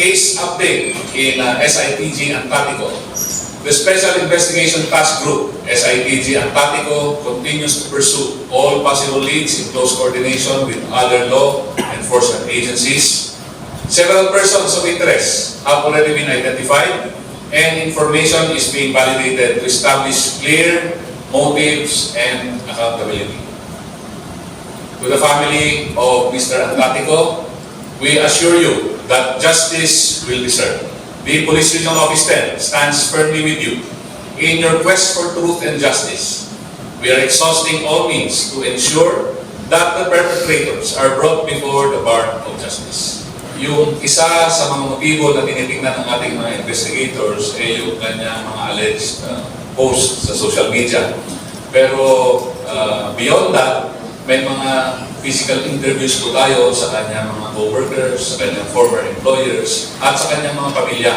case update in SITG Antatico. The Special Investigation Task Group, SITG Antatico, continues to pursue all possible leads in close coordination with other law enforcement agencies. Several persons of interest have already been identified, and information is being validated to establish clear motives and accountability. To the family of Mr. Antatico, we assure you that justice will be served. The Police Regional Office 10 stands firmly with you in your quest for truth and justice. We are exhausting all means to ensure that the perpetrators are brought before the bar of justice. Yung isa sa mga motibo na tinitingnan ng ating mga investigators ay yung kanyang mga alleged posts sa social media. Pero beyond that, may mga physical interviews po tayo sa kanyang mga co-workers, sa kanyang former employers, at sa kanyang mga pamilya.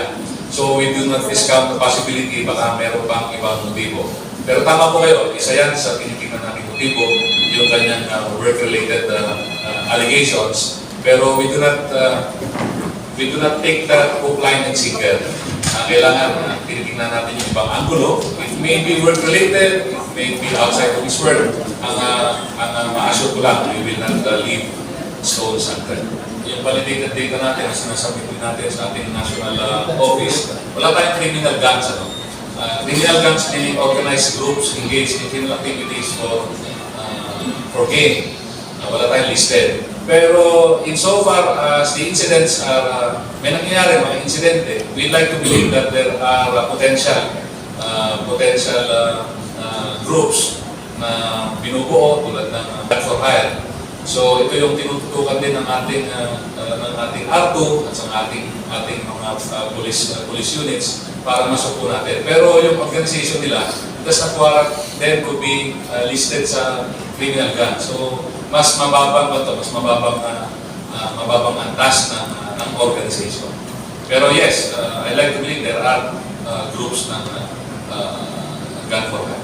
So we do not discount the possibility baka meron pang ibang motibo. Pero tama po kayo, isa yan sa tinitingnan natin motibo, yung kanyang work-related allegations. Pero we do not take that hook, line, and sinker. Kailangan tinitingnan natin yung ibang anggulo. It may be work-related, it may be outside of his work. Ang ma-assure ko lang, we will not leave stones unturned. Yung validated data natin, ang sinasabit natin sa ating national office, wala tayong criminal gangs. Criminal gangs, meaning organized groups engaged in criminal activities for gain. Wala tayong listed. Pero insofar as the incidents are, may nangyayari mga insidente, we'd like to believe that there are potential groups na binubuo tulad ng Back for Hire. So ito yung tinututukan din ng ating ARTO at sa ating mga police units para masukpo natin. Pero yung organization nila does not warrant them to be listed sa criminal gang. So mas mababang antas ng organization. Pero yes, I like to believe there are groups ng gun for hire.